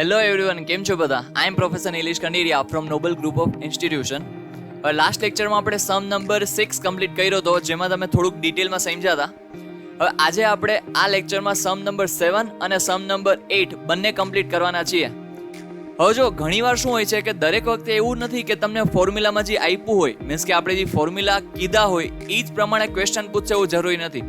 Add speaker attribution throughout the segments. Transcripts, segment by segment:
Speaker 1: Hello everyone, કેમ છો બધા? I am professor Nilesh Kanderia from Noble Group of institution. હવે લાસ્ટ લેક્ચરમાં આપણે સમ નંબર 6 કમ્પ્લીટ કર્યો હતો, જેમાં તમે થોડુંક ડિટેલમાં સમજ્યા હતા. હવે આજે આપણે આ લેક્ચરમાં સમ નંબર 7 અને સમ નંબર 8 બંને કમ્પ્લીટ કરવાના છીએ. હવે જો ઘણીવાર શું હોય છે કે દરેક વખતે એવું નથી કે તમને ફોર્મ્યુલામાં જે આપ્યું હોય, મીન્સ કે આપણે જે ફોર્મ્યુલા કીધા હોય એ જ પ્રમાણે ક્વેશ્ચન પૂછશે એવું જરૂરી નથી.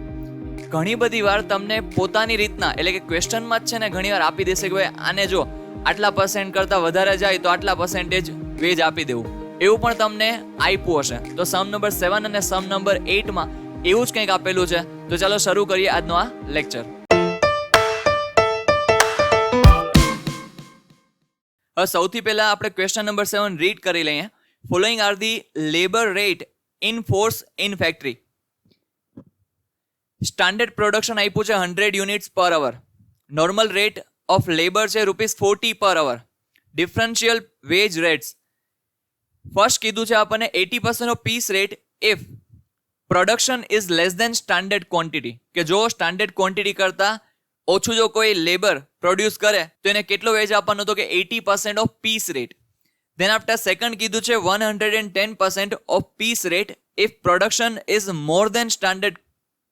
Speaker 1: ઘણી બધી વાર તમને પોતાની રીતના, એટલે કે ક્વેશ્ચનમાં જ છે ને ઘણી વાર આપી દેશે કે ભાઈ આને જો આટલા % કરતાં વધારે જાય તો આટલા % વેજ આપી દેવું, એવું પણ તમને આપ્યું હશે. તો સમ નંબર 7 અને સમ નંબર 8માં એવું જ કંઈક આપેલું છે. તો ચાલો શરૂ કરીએ આજનો આ લેક્ચર. હવે સૌથી પહેલા આપણે ક્વેશ્ચન નંબર 7 રીડ કરી લઈએ. Following are the labour rate in force in factory. Standard production આપ્યું છે 100 units per hour. Normal rate of labour છે ₹40 per hour. Differential wage rates. First કીધું છે આપણને 80% of piece rate if production is less than standard quantity, કે જો standard quantity કરતાં ઓછું જો કોઈ લેબર પ્રોડ્યુસ કરે તો એને કેટલો વેજ આપવાનો હતો કે 80% of piece rate. Then after second કીધું છે 110% of piece rate if production is more than standard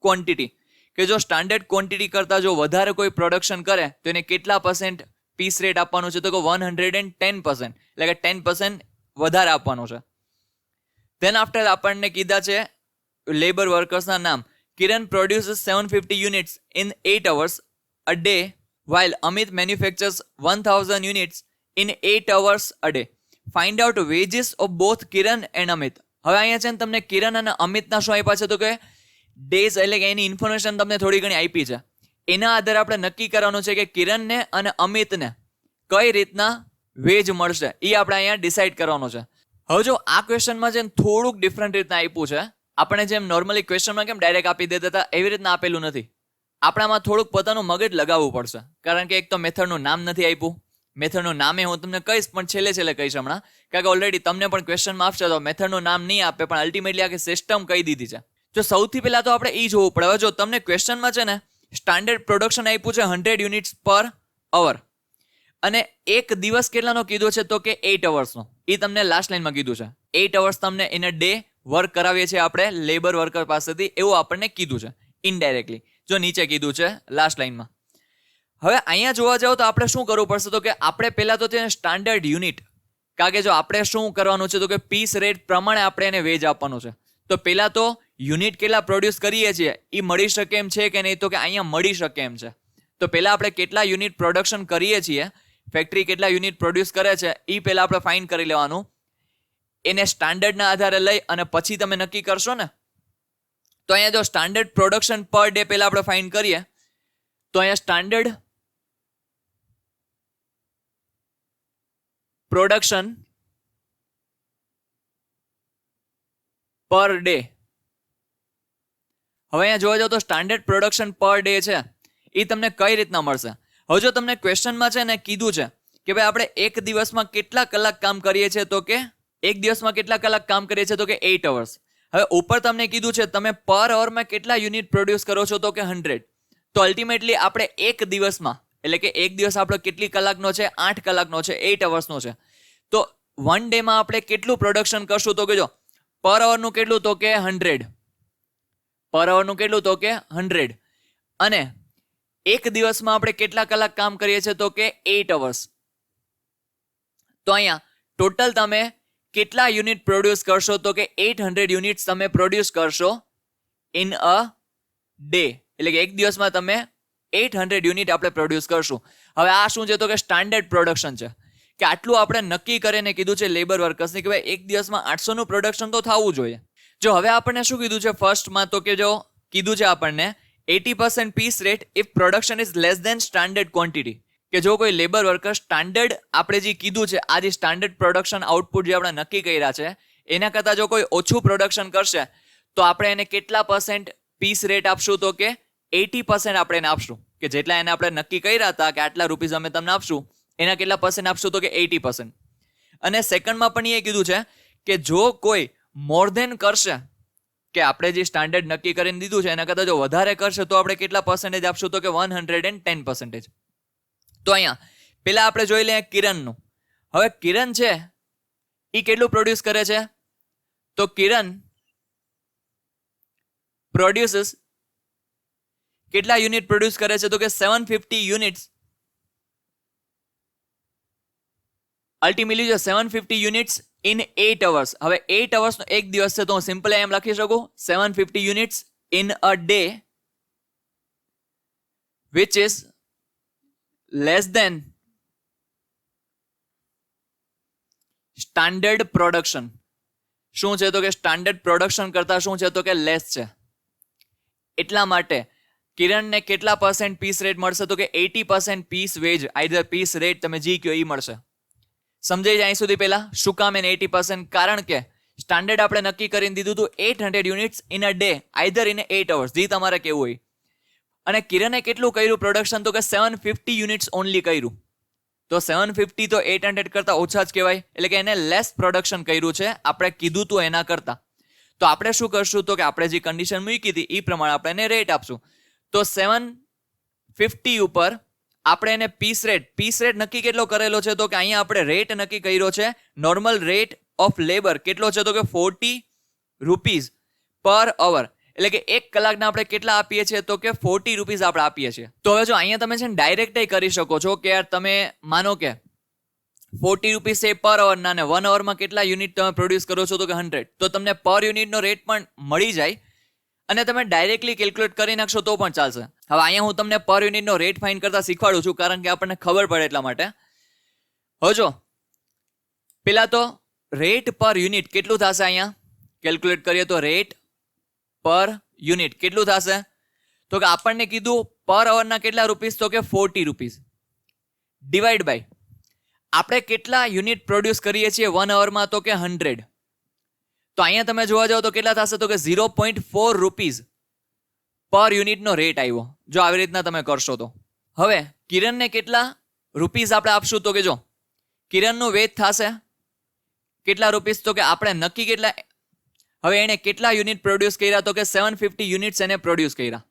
Speaker 1: quantity, કે જો સ્ટાન્ડર્ડ ક્વોન્ટિટી કરતાં જો વધારે કોઈ પ્રોડક્શન કરે તો એને કેટલા % પીસ રેટ આપવાનું છે, તો કે 110%, એટલે કે 10% વધારે આપવાનું છે. ધેન આફ્ટર આપણને કીધા છે લેબર વર્કર્સના નામ. કિરણ પ્રોડ્યુસીસ 750 units in 8 hours a day while Amit manufactures 1000 units in 8 hours a day. Find out wages of both Kiran and Amit. હવે અહીંયા છે ને તમને કિરણ અને અમિતના શું આપ્યા છે, તો કે ડેઝ, એટલે કે એની ઇન્ફોર્મેશન તમને થોડી ઘણી આપી છે. એના આધારે આપણે નક્કી કરવાનું છે કે કિરણને અને અમિતને કઈ રીતના વેજ મળશે, એ આપણે અહીંયા ડિસાઇડ કરવાનું છે. હવે જો આ ક્વેશ્ચનમાં જેમ થોડુંક ડિફરન્ટ રીતના આપ્યું છે, આપણે જેમ નોર્મલી ક્વેશ્ચનમાં કેમ ડાયરેક્ટ આપી દેતા હતા એવી રીતના આપેલું નથી. આપણામાં થોડુંક પોતાનું મગજ લગાવવું પડશે, કારણ કે એક તો મેથડનું નામ નથી આપ્યું. મેથડનું નામે હું તમને કહીશ, પણ છેલ્લે કહીશ હમણાં, કારણ કે ઓલરેડી તમને પણ ક્વેશ્ચનમાં આપશે તો મેથડનું નામ નહીં આપે, પણ અલ્ટિમેટલી આખી સિસ્ટમ કહી દીધી છે. જો સૌથી પહેલા તો આપણે એ જોવું પડે. હવે જો તમને ક્વેશ્ચનમાં છે ને સ્ટાન્ડર્ડ પ્રોડક્શન આપ્યું છે 100 યુનિટ્સ પર અવર, અને એક દિવસ કેટલાનો કીધો છે, તો કે 8 hours. એ તમને લાસ્ટ લાઈનમાં કીધું છે 8 hours તમને ઇન અ ડે વર્ક કરાવીએ છીએ આપણે લેબર વર્કર પાસેથી, એવું આપણને કીધું છે ઇનડાયરેક્ટલી, જો નીચે કીધું છે લાસ્ટ લાઈનમાં. હવે અહીંયા જોવા જાવ તો આપણે શું કરવું પડશે, તો કે આપણે પહેલા તો છે સ્ટાન્ડર્ડ યુનિટ, કારણ કે જો આપણે શું કરવાનું છે તો કે પીસ રેટ પ્રમાણે આપણે એને વેજ આપવાનું છે. તો પહેલા તો યુનિટ કેટલા પ્રોડ્યુસ કરીએ છીએ એ મળી શકે એમ છે કે નહીં, તો કે અહીંયા મળી શકે એમ છે. તો પહેલા આપણે કેટલા યુનિટ પ્રોડક્શન કરીએ છીએ, ફેક્ટરી કેટલા યુનિટ પ્રોડ્યુસ કરે છે એ પહેલા આપણે ફાઇન્ડ કરી લેવાનું. એને સ્ટાન્ડર્ડના આધારે લઈ અને પછી તમે નક્કી કરશો ને. તો અહીંયા જો સ્ટાન્ડર્ડ પ્રોડક્શન પર ડે પહેલા આપણે ફાઇન્ડ કરીએ, તો અહીંયા સ્ટાન્ડર્ડ પ્રોડક્શન પર ડે. હવે અહીંયા જોવા જાવ તો સ્ટાન્ડર્ડ પ્રોડક્શન પર ડે છે એ તમને કઈ રીતના મળશે. હવે જો તમને ક્વેશ્ચનમાં છે ને કીધું છે કે ભાઈ આપણે એક દિવસમાં કેટલા કલાક કામ કરીએ છીએ, તો કે એક દિવસમાં કેટલા કલાક કામ કરીએ છીએ, તો કે 8 hours. હવે ઉપર તમને કીધું છે તમે પર અવરમાં કેટલા યુનિટ પ્રોડ્યુસ કરો છો, તો કે 100. તો અલ્ટિમેટલી આપણે એક દિવસમાં, એટલે કે એક દિવસ આપણો કેટલી કલાકનો છે, 8 કલાકનો છે, 8 hours છે. તો 1 ડેમાં આપણે કેટલું પ્રોડક્શન કરશું, તો કે જો પર અવરનું કેટલું, તો કે 100. પર અવરનું કેટલું, તો કે 100. અને એક દિવસમાં આપણે કેટલા કલાક કામ કરીએ છીએ, તો કે 8 hours. તો અહીંયા ટોટલ તમે કેટલા યુનિટ પ્રોડ્યુસ કરશો, તો કે 800 યુનિટ્સ તમે પ્રોડ્યુસ કરશો ઇન અ ડે, એટલે કે એક દિવસમાં તમે 800 યુનિટ આપણે પ્રોડ્યુસ કરશું. હવે આ શું છે, તો કે સ્ટાન્ડર્ડ પ્રોડક્શન છે, કે આટલું આપણે નક્કી કરીને કીધું છે લેબર વર્કર્સને કે ભાઈ એક દિવસમાં 800 નું પ્રોડક્શન તો થવું જોઈએ. જો હવે આપણને શું કીધું છે ફર્સ્ટમાં, તો કે જો કીધું છે આપણને 80% piece rate if production is less than standard quantity, કે જો કોઈ લેબર વર્કર સ્ટાન્ડર્ડ આપણે જે કીધું છે આ જે સ્ટાન્ડર્ડ પ્રોડક્શન આઉટપુટ જે આપણે નક્કી કર્યા છે એના કરતાં જો કોઈ ઓછું પ્રોડક્શન કરશે તો આપણે એને કેટલા % પીસ રેટ આપશું, તો કે 80% આપણે એને આપશું, કે જેટલા એને આપણે નક્કી કર્યા હતા કે આટલા રૂપીસ અમે તમને આપશું એના કેટલા % આપશું, તો કે 80%. અને સેકન્ડમાં પણ એ કીધું છે કે જો કોઈ મોર ધેન કરશે, કે આપણે જે સ્ટાન્ડર્ડ નક્કી કરીને દીધું છે એના કરતાં જો વધારે કરશે તો આપણે કેટલા % આપશું, તો કે 110%. તો અહીંયા પેલા આપણે જોઈ લઈએ કિરણનું. હવે કિરણ છે એ કેટલું પ્રોડ્યુસ કરે છે? તો કિરણ પ્રોડ્યુસીસ કેટલા યુનિટ પ્રોડ્યુસ કરે છે? તો કે 750 યુનિટ્સ. અલ્ટિમેટલી જો 750 યુનિટ્સ ઇન 8 અવર્સ. હવે 8 અવર્સનો એક દિવસ છે, તો હું સિમ્પલ એમ લખી શકું 750 units in a day, which is less than standard production. શું છે? તો કે સ્ટાન્ડર્ડ પ્રોડક્શન કરતા શું છે? તો કે લેસ છે. એટલા માટે કિરણને કેટલા % પીસ રેટ મળશે? તો કે 80% piece wage, either piece rate તમે જી કયો એ મળશે. સમજાઈ જાય અહીં સુધી પહેલા? શું કામ એને 80%? કારણ કે સ્ટાન્ડર્ડ આપણે નક્કી કરીને દીધું હતું 800 units in a day, either in 8 hours, જે તમારે કેવું હોય. અને કિરણે કેટલું કર્યું પ્રોડક્શન? તો કે 750 યુનિટ્સ ઓનલી કર્યું. તો 750 તો 800 કરતા ઓછા જ કહેવાય, એટલે કે એને લેસ પ્રોડક્શન કર્યું છે આપણે કીધું તું એના કરતા. તો આપણે શું કરશું? તો કે આપણે જે કન્ડિશન મૂકી હતી એ પ્રમાણે આપણે એને રેટ આપશું. તો 750 ઉપર આપણે એને પીસ રેટ નક્કી કેટલો કરેલો છે? તો કે અહીંયા આપણે રેટ નક્કી કર્યો છે નોર્મલ રેટ ઓફ લેબર. કેટલો છે? તો કે 40 રૂપીઝ પર અવર. એટલે કે 1 કલાકના આપણે કેટલા આપીએ છીએ? તો કે 40 રૂપીઝ આપણે આપીએ છીએ. તો હવે જો અહીંયા તમે છે ને ડાયરેક્ટ કરી શકો છો કે યાર તમે માનો કે 40 રૂપીઝ છે પર અવરના, ને 1 અવરમાં કેટલા યુનિટ તમે પ્રોડ્યુસ કરો છો? તો કે 100. તો તમને પર યુનિટનો રેટ પણ મળી જાય અને તમે ડાયરેક્ટલી કેલ્ક્યુલેટ કરી નાખશો તો પણ ચાલશે. હવે અહીંયા હું તમને પર યુનિટનો રેટ ફાઇન્ડ કરતા શીખવાડું છું, કારણ કે આપણને ખબર પડે એટલા માટે. હવે જો પેલા તો રેટ પર યુનિટ કેટલું થશે? અહીંયા કેલ્ક્યુલેટ કરીએ તો રેટ પર યુનિટ કેટલું થશે? તો કે આપણને કીધું પર અવરના કેટલા રૂપીસ? તો કે 40 રૂપીસ ડિવાઈડ બાય આપણે કેટલા યુનિટ પ્રોડ્યુસ કરીએ છીએ 1 અવરમાં? તો કે 100. તો અહીંયા તમે જોવા જાઓ તો કેટલા થશે? તો કે 0.4 રૂપીઝ પર યુનિટનો રેટ આવ્યો, જો આવી રીતના તમે કરશો તો. હવે કિરણને કેટલા રૂપીઝ આપણે આપશું? તો કે જો કિરણનું વેચ થશે કેટલા રૂપીસ? તો કે આપણે નક્કી કેટલા, હવે એને કેટલા યુનિટ પ્રોડ્યુસ કર્યા? તો કે 750 યુનિટ્સ એને પ્રોડ્યુસ કર્યા.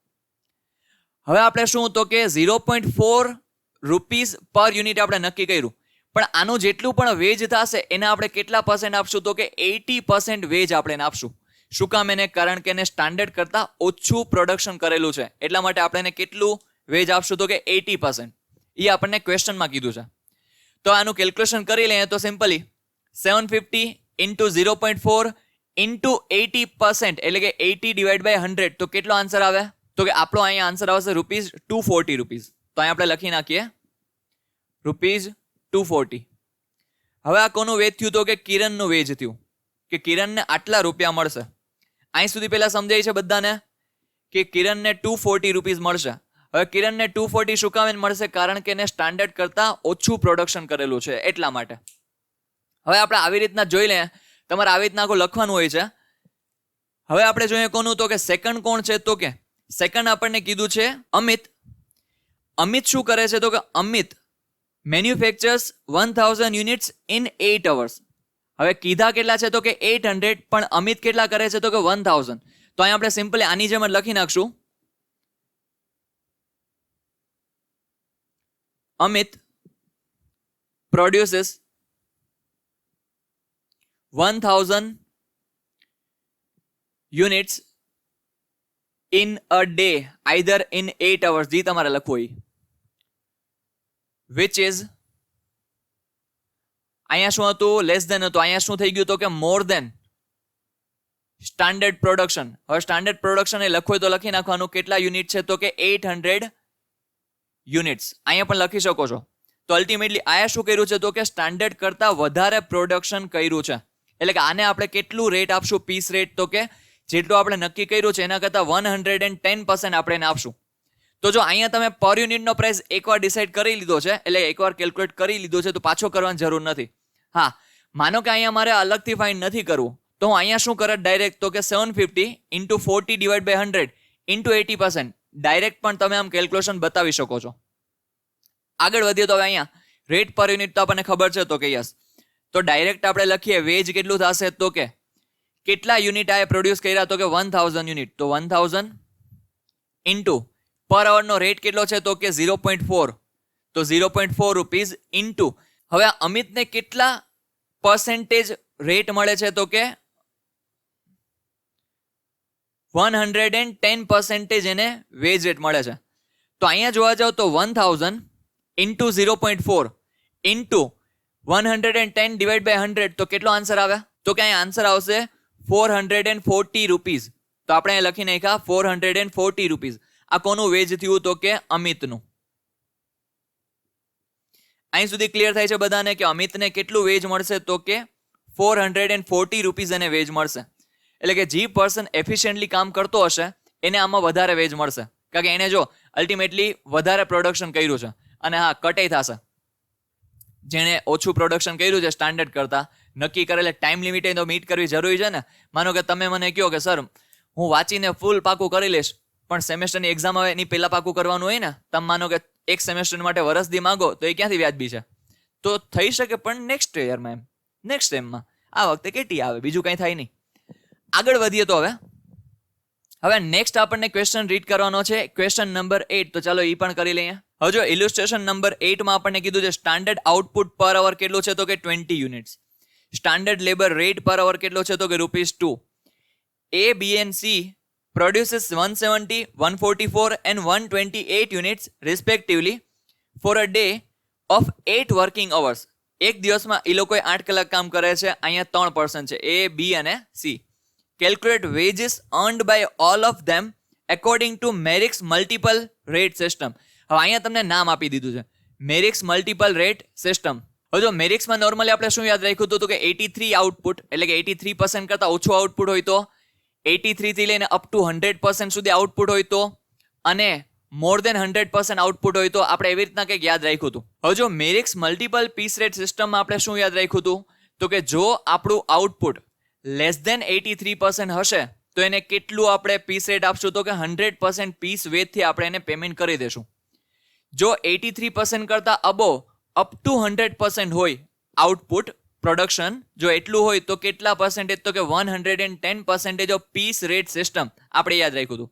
Speaker 1: હવે આપણે શું? તો કે 0.4 રૂપીઝ પર યુનિટ આપણે નક્કી કર્યું, પણ આનું જેટલું પણ વેજ થશે એને આપણે કેટલા % આપશું? તો કે 80% વેજ આપણે એને આપશું. શું કામ એને? કારણ કે એને સ્ટાન્ડર્ડ કરતાં ઓછું પ્રોડક્શન કરેલું છે, એટલા માટે આપણે એને કેટલું વેજ આપશું? તો કે 80%. એ આપણને ક્વેશ્ચનમાં કીધું છે. તો આનું કેલ્ક્યુલેશન કરી લઈએ તો સિમ્પલી 750 ઇન્ટુ 0.4 ઇન્ટુ 80%, એટલે કે 80 ડિવાઈડ બાય 100. તો કેટલો આન્સર આવે? તો કે આપણો અહીંયા આન્સર આવશે ₹240. તો અહીંયા આપણે લખી નાખીએ ₹240. હવે આ કોનું વેજ થયું? તો કે કિરણનું વેજ થયું, કે કિરણને આટલા રૂપિયા મળશે. અહીં સુધી પહેલા સમજાય છે બધાને કે કિરણને ₹240 મળશે. હવે કિરણને 240 શું કામ મળશે? કારણ કે એને સ્ટાન્ડર્ડ કરતાં ઓછું પ્રોડક્શન કરેલું છે એટલા માટે. હવે આપણે આવી રીતના જોઈ લઈએ, તમારે આવી રીતના આખું લખવાનું હોય છે. હવે આપણે જોઈએ કોનું? તો કે સેકન્ડ કોણ છે? તો કે સેકન્ડ આપણને કીધું છે અમિત. અમિત શું કરે છે? તો કે Amit manufacturers 1000 units in 8 hours. હવે કીધા કેટલા છે? તો કે 800, પણ અમિત કેટલા કરે છે? તો કે 1000. તો અહીં આપણે સિમ્પલી આની જેમ જ લખી નાખશું Amit produces 1000 units in a day, either in 8 hours, જે તમારે લખવું હોય, which is અહીંયા શું હતું? લેસ ધેન હતું. અહીંયા શું થઈ ગયું? તો કે મોર ધેન સ્ટાન્ડર્ડ પ્રોડક્શન. હવે સ્ટાન્ડર્ડ પ્રોડક્શન એ લખવું હોય તો લખી નાખવાનું. કેટલા યુનિટ છે? તો કે 800 યુનિટ્સ. અહીંયા પણ લખી શકો છો. તો અલ્ટિમેટલી આયા શું કર્યું છે? તો કે સ્ટાન્ડર્ડ કરતા વધારે પ્રોડક્શન કર્યું છે, એટલે કે આને આપણે કેટલું રેટ આપશું? Piece rate. તો કે જેટલું આપણે નક્કી કર્યું છે એના કરતાં 110% આપણે એને આપશું. તો જો અહીંયા તમે પર યુનિટનો પ્રાઇસ એકવાર ડિસાઇડ કરી લીધો છે, એટલે એકવાર કેલ્ક્યુલેટ કરી લીધો છે, તો પાછો કરવાની જરૂર નથી. હા, માનો કે અહીંયા મારે અલગથી ફાઇન્ડ નથી કરવું, તો હું અહીંયા શું કરત ડાયરેક્ટ? તો કે 750 into 40 divide by 100 into 80%. Direct પણ તમે આમ કેલ્ક્યુલેશન બતાવી શકો છો. આગળ વધીએ તો હવે અહીંયા રેટ પર યુનિટ તો આપણને ખબર છે, તો કે યસ. તો ડાયરેક્ટ આપણે લખીએ વેજ કેટલું થશે? તો કે કેટલા યુનિટ આ પ્રોડ્યુસ કર્યા? તો કે 1000 યુનિટ. તો 1000 ઇન્ટુ પર અવરનો રેટ કેટલો છે? તો કે 0.4. તો 0.4 રૂપીઝ ઇન્ટુ, હવે અમિતને કેટલા પર્સેન્ટેજ રેટ મળે છે તો કે 110% એને વેજ રેટ મળે છે. તો અહીંયા જોવા જાવ તો 1000 ઇન્ટુ 0.4 ઇન્ટુ 110 ડિવાઈડ બાય 100 તો કેટલો આન્સર આવે? તો કે અહીંયા આન્સર આવશે 440 રૂપીઝ. તો આપણે અહીં લખી નાખ્યા 440 રૂપીઝ. આ કોનું વેજ થયું? તો કે અમિતનું. અહીં સુધી ક્લિયર થાય છે બધાને કે અમિતને કેટલું વેજ મળશે? તો કે 440 રૂપીઝ એને વેજ મળશે. એટલે કે જે પર્સન એફિશિયન્ટલી કામ કરતો હશે એને આમાં વધારે વેજ મળશે, કારણ કે એને જો અલ્ટિમેટલી વધારે પ્રોડક્શન કર્યું છે. અને હા, કટાઈ થશે. જેણે ઓછું પ્રોડક્શન કર્યું છે સ્ટાન્ડર્ડ કરતા, નક્કી કરેલા ટાઈમ લિમિટ તો મીટ કરવી જરૂરી છે ને. માનો કે તમે મને કહો કે સર હું વાંચીને ફૂલ પાકું કરી લઈશ, પણ સેમેસ્ટરની એક્ઝામ આવે એની પહેલા પાકું કરવાનું હોય ને. તમે માનો કે એક સેમેસ્ટર માટે વરસદી માંગો તો એ ક્યાંથી વ્યાજબી છે? તો થઈ શકે પણ નેક્સ્ટ યરમાં, એમ નેક્સ્ટ સેમમાં. આ વખતે કેટલી આવે, બીજું કંઈ થાય નહીં. આગળ વધીએ તો હવે નેક્સ્ટ આપણને ક્વેશ્ચન રીડ કરવાનો છે, ક્વેશ્ચન નંબર 8. તો ચાલો એ પણ કરી લઈએ. હવે જો ઇલ્યુસ્ટ્રેશન નંબર 8 માં આપણને કીધું છે સ્ટાન્ડર્ડ આઉટપુટ પર અવર કેટલું છે? તો કે 20 યુનિટ્સ. સ્ટાન્ડર્ડ લેબર રેટ પર અવર કેટલો છે? તો કે ₹2. A, B and C produces 170, 144 and 128 units respectively for a day of 8 working hours. એક દિવસમાં એ લોકોએ 8 કલાક કામ કરે છે. અહીંયા 3 પર્સન છે, A, B અને C. Calculate wages earned by all of them according to Merrick's multiple rate system. હવે અહીંયા તમને નામ આપી દીધું છે, Merrick's multiple rate system. હવે જો મેરિક્સમાં નોર્મલી આપણે શું યાદ રાખ્યું હતું? તો કે 83 આઉટપુટ, એટલે કે 83% કરતાં ઓછું આઉટપુટ હોય તો, 83 થી લઈને અપ ટુ 100% સુધી આઉટપુટ હોય તો, અને મોર દેન 100% આઉટપુટ હોય તો આપણે એવી રીતના કંઈક યાદ રાખ્યું હતું. હવે જો મેરિક્સ મલ્ટિપલ પીસ રેટ સિસ્ટમમાં આપણે શું યાદ રાખ્યું હતું? તો કે જો આપણું આઉટપુટ લેસ દેન 83% હશે તો એને કેટલું આપણે પીસ રેટ આપશું? તો કે 100% પીસ વેચથી આપણે એને પેમેન્ટ કરી દેશું. જો 83% કરતાં અબોવ અપ ટુ 100% હોય આઉટપુટ પ્રોડક્શન, જો એટલું હોય તો કેટલા પર્સન્ટેજ? તો કે 110% ઓફ પીસ રેટ સિસ્ટમ આપણે યાદ રાખ્યું હતું.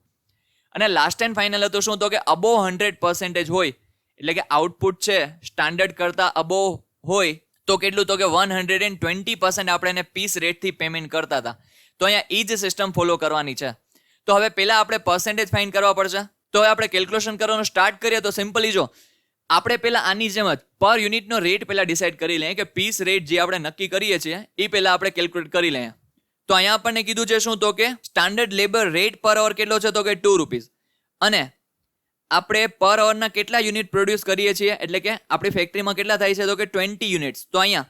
Speaker 1: અને લાસ્ટ એન્ડ ફાઇનલ હતું શું? તો કે અબોવ 100% હોય, એટલે કે આઉટપુટ છે સ્ટાન્ડર્ડ કરતાં અબોવ હોય તો કેટલું? તો કે 120% આપણે એને પીસ રેટથી પેમેન્ટ કરતા હતા. તો અહીંયા એ જ સિસ્ટમ ફોલો કરવાની છે. તો હવે પહેલાં આપણે પર્સન્ટેજ ફાઇન્ડ કરવા પડશે. તો હવે આપણે કેલ્ક્યુલેશન કરવાનું સ્ટાર્ટ કરીએ તો સિમ્પલી જો આપણે પહેલાં આની જેમ જ પર યુનિટનો રેટ પહેલાં ડિસાઇડ કરી લઈએ કે પીસ રેટ જે આપણે નક્કી કરીએ છીએ એ પહેલાં આપણે કેલ્ક્યુલેટ કરી લઈએ. તો અહીંયા આપણને કીધું છે શું? તો કે સ્ટાન્ડર્ડ લેબર રેટ પર અવર કેટલો છે? તો કે ₹2. અને આપણે પર અવરના કેટલા યુનિટ પ્રોડ્યુસ કરીએ છીએ, એટલે કે આપણી ફેક્ટરીમાં કેટલા થાય છે? તો કે 20 યુનિટ્સ. તો અહીંયા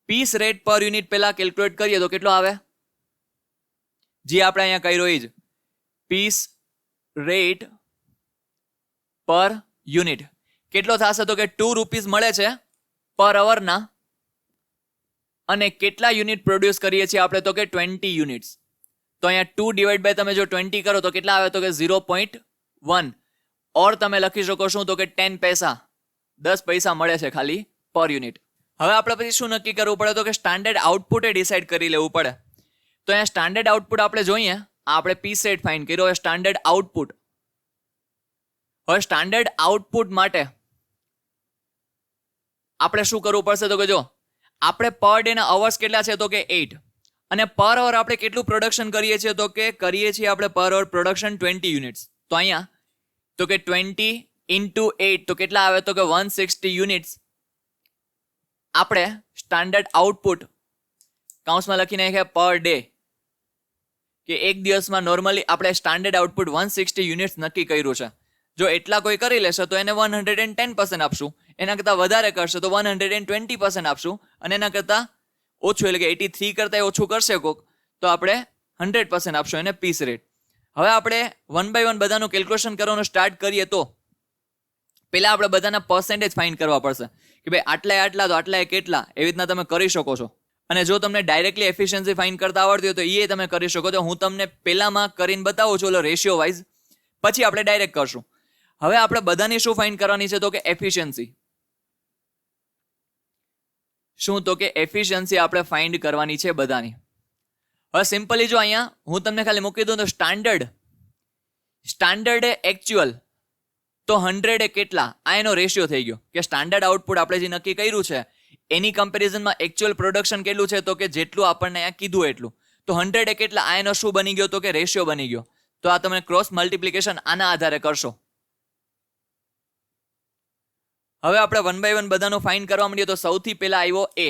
Speaker 1: પીસ રેટ પર યુનિટ પહેલાં કેલ્ક્યુલેટ કરીએ તો કેટલો આવે? જે આપણે અહીંયા કર્યો એ જ પીસ રેટ પર યુનિટ કેટલો થશે? તો કે ₹2 મળે છે પર અવરના, અને કેટલા યુનિટ પ્રોડ્યુસ કરીએ છીએ આપણે? તો કે 20 યુનિટ્સ. તો અહીંયા 2 ડિવાઈડ બાય તમે જો 20 કરો તો કેટલા આવે? તો કે 0.1, ઓર તમે લખી શકો શું? તો કે 10 પૈસા, 10 પૈસા મળે છે ખાલી પર યુનિટ. હવે આપણે પછી શું નક્કી કરવું પડે? તો કે સ્ટાન્ડર્ડ આઉટપુટે ડિસાઇડ કરી લેવું પડે. તો અહીંયા સ્ટાન્ડર્ડ આઉટપુટ આપણે જોઈએ, આપણે પીસ રેટ ફાઇન્ડ કર્યો. હવે સ્ટાન્ડર્ડ આઉટપુટ, હવે સ્ટાન્ડર્ડ આઉટપુટ માટે આપણે શું કરવું પડશે? તો કે જો આપણે પર ડે ના અવર્સ કેટલા છે? તો કે 8. અને પર અવર આપણે કેટલું પ્રોડક્શન કરીએ છીએ? તો કે કરીએ છીએ આપણે પર અવર પ્રોડક્શન 20 યુનિટ્સ. તો અહીંયા તો કે 20 ઇન્ટુ 8 તો કેટલા આવે? તો કે 160 યુનિટ્સ આપણે સ્ટાન્ડર્ડ આઉટપુટ કાઉન્સમાં લખી નાખ્યા પર ડે, કે એક દિવસમાં નોર્મલી આપણે સ્ટાન્ડર્ડ આઉટપુટ 160 યુનિટ્સ નક્કી કર્યું છે. જો એટલા કોઈ કરી લેશે તો એને 110% આપશું, એના કરતાં વધારે કરશે તો 120% આપશું, અને એના કરતાં ઓછું એટલે કે 83 કરતાં ઓછું કરશે કોક તો આપણે 100% આપશું એને પીસ રેટ. હવે આપણે 1 by 1 બધાનું કેલ્ક્યુલેશન કરવાનું સ્ટાર્ટ કરીએ તો પહેલાં આપણે બધાના પર્સન્ટેજ ફાઇન્ડ કરવા પડશે કે ભાઈ આટલા તો આટલા કેટલા, એવી રીતના તમે કરી શકો છો. અને જો તમને ડાયરેક્ટલી એફિશિયન્સી ફાઇન્ડ કરતા આવડતી હોય તો એ તમે કરી શકો છો. હું તમને પહેલામાં કરીને બતાવું છું, રેશિયો વાઇઝ, પછી આપણે ડાયરેક્ટ કરશું. હવે આપણે બધાની શું ફાઇન્ડ કરવાની છે? તો કે એફિશિયન્સી. શું? તો કે એફિશિયન્સી આપણે ફાઇન્ડ કરવાની છે બધાની. હવે સિમ્પલી જો અહીંયા હું તમને ખાલી મૂકી દઉં તો સ્ટાન્ડર્ડ એકચ્યુઅલ તો 100 એ કેટલા, આ એનો રેશિયો થઈ ગયો કે સ્ટાન્ડર્ડ આઉટપુટ આપણે જે નક્કી કર્યું છે એની કમ્પેરિઝનમાં એકચ્યુઅલ પ્રોડક્શન કેટલું છે, તો કે જેટલું આપણને અહીંયા કીધું એટલું. તો 100 એ કેટલા, આ એનો શું બની ગયો, તો કે રેશિયો બની ગયો. તો આ તમે ક્રોસ મલ્ટિપ્લિકેશન આના આધારે કરશો. હવે આપણે 1 by 1 બધાનું ફાઇન્ડ કરવા માંડીએ તો સૌથી પહેલા આવ્યો એ.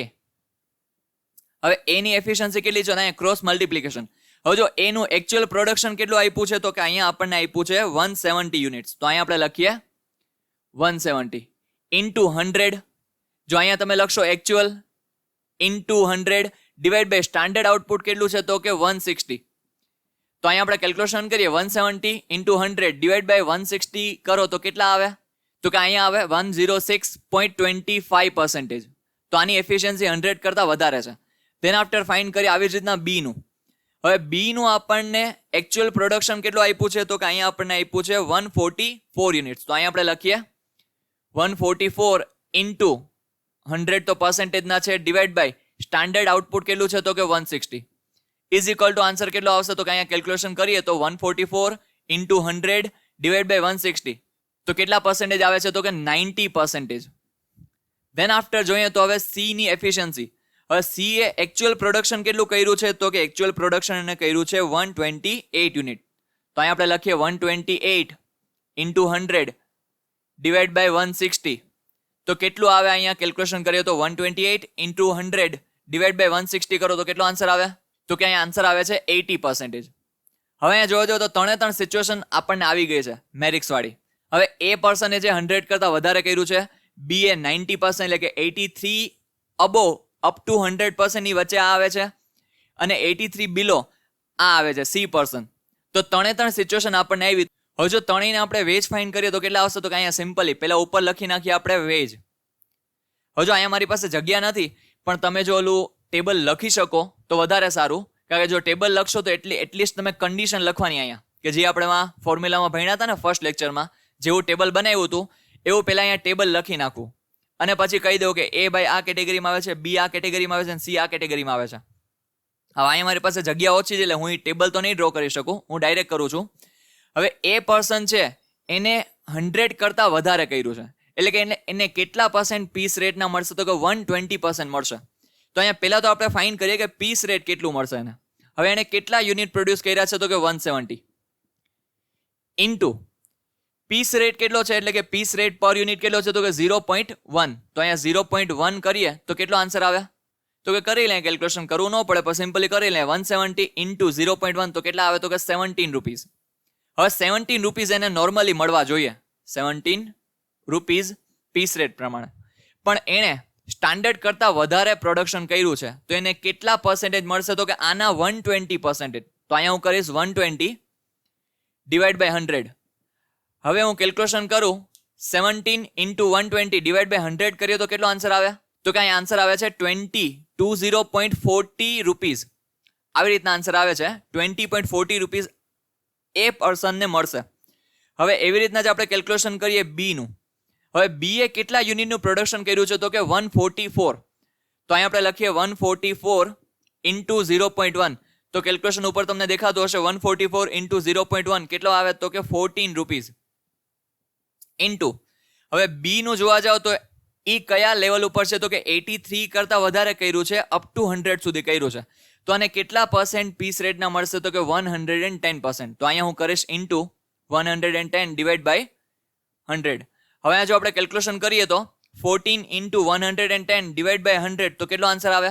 Speaker 1: હવે એની એફિશિયન્સી કેટલી છે, અહીંયા ક્રોસ મલ્ટિપ્લિકેશન. હવે જો એનું એકચ્યુઅલ પ્રોડક્શન કેટલું આપ્યું છે, તો કે અહીંયા આપણને આપ્યું છે 170 યુનિટ્સ. તો અહીંયા આપણે લખીએ 170 ઇન્ટુ 100. જો અહીંયા તમે લખશો actual into 100 divide by standard output કેટલું છે, તો કે 160. તો અહીંયા આપણે કેલ્ક્યુલેશન કરીએ 170 ઇન્ટુ 100 ડિવાઈડ બાય 160 કરો તો કેટલા આવે, તો કે અહીંયા આવે 106.25%. તો આની એફિશિયન્સી 100 કરતાં વધારે છે. ધેન આફ્ટર ફાઇન્ડ કરીએ આવી જ રીતના બીનું. હવે બીનું આપણને એકચ્યુઅલ પ્રોડક્શન કેટલું આપ્યું છે, તો કે અહીંયા આપણને આપ્યું છે 144 યુનિટ્સ. તો અહીંયા આપણે લખીએ 144 ઇન્ટુ 100 તો પર્સન્ટેજના છે ડિવાઈડ બાય સ્ટાન્ડર્ડ આઉટપુટ કેટલું છે, તો કે 160 ઇઝ ઇક્વલ ટુ આન્સર કેટલો આવશે, તો કે અહીંયા કેલ્ક્યુલેશન કરીએ તો 144 ઇન્ટુ 100 ડિવાઈડ બાય 160 તો કેટલા પર્સન્ટેજ આવે છે, તો કે 90%. ધેન આફ્ટર જોઈએ તો હવે સી ની એફિશિયન્સી. હવે સી એ એકચ્યુઅલ પ્રોડક્શન કેટલું કર્યું છે, તો કે એકચ્યુઅલ પ્રોડક્શન એને કર્યું છે 128 યુનિટ. તો અહીંયા આપણે લખીએ 128 ઇન્ટુ 100 ડિવાઈડ બાય 160 તો કેટલું આવે, અહીંયા કેલ્ક્યુલેશન કરીએ તો 128 ઇન્ટુ 100 ડિવાઈડ બાય 160 કરો તો કેટલો આન્સર આવે, તો કે અહીંયા આન્સર આવે છે 80%. હવે અહીંયા જોવા જાઓ તો 3 સિચ્યુએશન આપણને આવી ગઈ છે મેરિક્સ વાળી. હવે એ પર્સને જે 100 કરતાં વધારે કર્યું છે, બી એ 90% એટલે કે 83 અબો અપ ટુ 100% ની વચ્ચે આ આવે છે, અને 83 બિલો આ આવે છે સી પર્સન. તો 3 સિચ્યુએશન આપણને આવી. હવે જો ત્રણેયને આપણે વેજ ફાઇન્ડ કરીએ તો કેટલા આવશે, તો કે અહીંયા સિમ્પલી પહેલા ઉપર લખી નાખીએ આપણે વેજ. હવે જો અહીંયા મારી પાસે જગ્યા નથી, પણ તમે જો ઓલું ટેબલ લખી શકો તો વધારે સારું, કારણ કે જો ટેબલ લખશો તો એટલીસ્ટ તમે કન્ડિશન લખવાની અહીંયા કે જે આપણે ફોર્મ્યુલામાં ભણ્યા હતા ને ફર્સ્ટ લેક્ચરમાં, જેવું ટેબલ બનાવ્યું હતું એવું પહેલા અહીંયા ટેબલ લખી નાખવું, અને પછી કહી દઉં કે એ ભાઈ આ કેટેગરીમાં આવે છે, બી આ કેટેગરીમાં આવે છે, અને સી આ કેટેગરીમાં આવે છે. હવે અહીંયા મારી પાસે જગ્યા ઓછી છે એટલે હું ટેબલ તો નહીં ડ્રો કરી શકું, હું ડાયરેક્ટ કરું છું. હવે એ પર્સન છે એને 100 કરતાં વધારે કર્યું છે, એટલે કે એને કેટલા % પીસ રેટના મળશે, તો કે 120% મળશે. તો અહીંયા પહેલા તો આપણે ફાઇન્ડ કરીએ કે પીસ રેટ કેટલું મળશે એને. હવે એને કેટલા યુનિટ પ્રોડ્યુસ કર્યા છે, તો કે 170 ઇન્ટુ પીસ રેટ કેટલો છે, એટલે કે પીસ રેટ પર યુનિટ કેટલો છે, તો કે 0.1. તો અહીંયા 0.1 કરીએ તો કેટલો આન્સર આવે, તો કે કરી લે, કેલ્ક્યુલેશન કરવું ન પડે પણ સિમ્પલી કરી લે. 170 ઇન્ટુ 0.1 તો કેટલા આવે, તો કે 17 રૂપીસ. હવે 17 રૂપીસ એને નોર્મલી મળવા જોઈએ, 17 રૂપીસ પીસ રેટ પ્રમાણે, પણ એણે સ્ટાન્ડર્ડ કરતાં વધારે પ્રોડક્શન કર્યું છે તો એને કેટલા પર્સન્ટેજ મળશે, તો કે આના 120%. તો અહીંયા હું કરીશ 120 ડિવાઈડ બાય 100. હવે હું કેલ્ક્યુલેશન કરું 17 ઇન્ટુ 120 ડિવાઈડ બાય 100 કરીએ તો કેટલો આન્સર આવે, તો કે અહીંયા આન્સર આવે છે 20.40 રૂપીસ. આવી રીતના આન્સર આવે છે 20.40 રૂપીસ એ પર્સનને મળશે. હવે એવી રીતના જ આપણે કેલ્ક્યુલેશન કરીએ બીનું. હવે બી એ કેટલા યુનિટનું પ્રોડક્શન કર્યું છે, તો કે 144. તો અહીંયા આપણે લખીએ 144 ઇન્ટુ 0.1. તો કેલ્ક્યુલેશન ઉપર તમને દેખાતું હશે 144 ઇન્ટુ 0.1 કેટલો આવે, તો કે 14 રૂપીસ ઇન્ટુ. હવે બી નું જોવા જાઓ તો એ કયા લેવલ ઉપર છે, તો કે 83 કરતાં વધારે કર્યું છે, અપ ટુ 100 સુધી કર્યું છે. તો આને કેટલા % પીસ રેટના મળશે, તો કે 110%. તો અહીંયા હું કરીશ ઇન્ટુ 110 ડિવાઈડ બાય 100. હવે જો આપણે કેલ્ક્યુલેશન કરીએ તો 14 ઇન્ટુ 110 ડિવાઈડ બાય 100 તો કેટલો આન્સર આવે,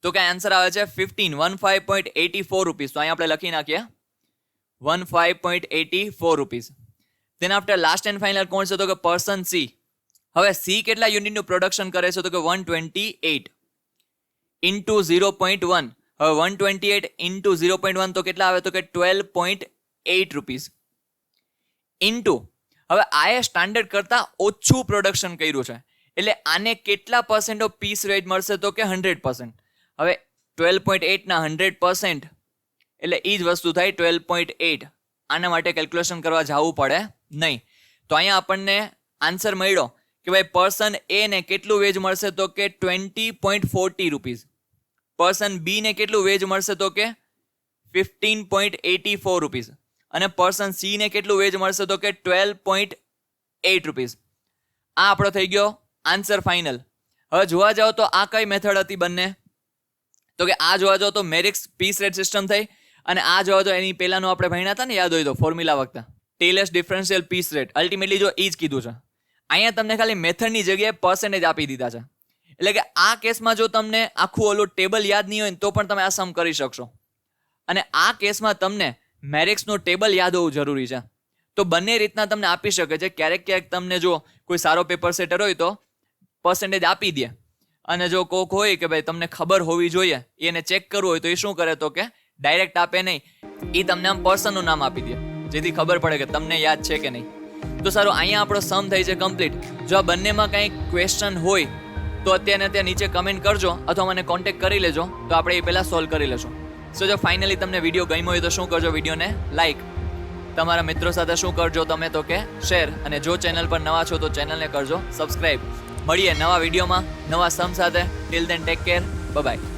Speaker 1: તો કે આન્સર આવે છે 15.84 રૂપીસ. તો અહીંયા આપણે લખી નાખીએ 15.84 rupees. Then after last and final કોણ છે, તો કે પર્સન સી. હવે સી કેટલા યુનિટનું પ્રોડક્શન કરે છે, તો કે 128 ઇન્ટુ 0.1. હવે 128 ઇન્ટુ 0.1 તો કેટલા આવે, તો કે 12.8 રૂપીસ ઇન્ટુ. હવે આ એ સ્ટાન્ડર્ડ કરતાં ઓછું પ્રોડક્શન કર્યું છે એટલે આને કેટલા % ઓફ પીસ રેટ મળશે, તો કે 100%. હવે 12.8 ના 100% એટલે એ જ વસ્તુ થાય 12.8. આના માટે કેલ્ક્યુલેશન કરવા જવું પડે નહીં. તો અહીંયા આપણને આન્સર મળ્યો કે ભાઈ પર્સન એ ને કેટલું વેજ મળશે, તો કે 20.40 રૂપીસ. પર્સન બી ને કેટલું વેજ મળશે, તો કે 15.84 રૂપીસ. અને પર્સન સી ને કેટલું વેજ મળશે, તો કે 12.8 8 રૂપીઝ. આ આપણો થઈ ગયો આન્સર ફાઇનલ. હવે જોવા જાઓ તો આ કઈ મેથડ હતી બંને? તો કે આ જોવા જાઓ તો મેરિક્સ પીસ રેટ સિસ્ટમ થઈ, અને આ જોવા જાઓ એની પહેલાનું આપણે ભણ્યા હતા ને, યાદ હોય તો ફોર્મ્યુલા વખતે Taylor's differential piece rate. Ultimately જો એ જ કીધું છે. અહીંયા તમને ખાલી મેથડની જગ્યાએ પર્સન્ટેજ આપી દીધા છે. એટલે કે આ કેસમાં જો તમને આખું ઓલું ટેબલ યાદ નહીં હોય ને તો પણ તમે આ સમ કરી શકશો, અને આ કેસમાં તમને મેરિક્સનું ટેબલ યાદ હોવું જરૂરી છે. તો બંને રીતના તમને આપી શકે છે. ક્યારેક ક્યારેક તમને જો કોઈ સારો પેપર સેટર હોય તો પર્સન્ટેજ આપી દે, અને જો કોક હોય કે ભાઈ તમને ખબર હોવી જોઈએ એને ચેક કરવું હોય તો એ શું કરે, તો કે ડાયરેક્ટ આપે નહીં, એ તમને આમ પર્સનનું નામ આપી દે, જેથી ખબર પડે કે તમને યાદ છે કે નહીં. તો સારું, અહીંયા આપણો સમ થઈ છે કમ્પ્લીટ. જો આ બંનેમાં કંઈ ક્વેશ્ચન હોય તો અત્યારે ત્યાં નીચે કમેન્ટ કરજો, અથવા મને કોન્ટેક્ટ કરી લેજો, તો આપણે એ પહેલાં સોલ્વ કરી લેશું. સો જો ફાઇનલી તમને વિડીયો ગમ્યો હોય તો શું કરજો, વિડીયોને લાઇક, તમારા મિત્રો સાથે શું કરજો તમે, તો કે શેર, અને જો ચેનલ પર નવા છો તો ચેનલને કરજો સબસ્ક્રાઇબ. મળીએ નવા વિડીયોમાં નવા સમ સાથે. Till then take care, bye bye.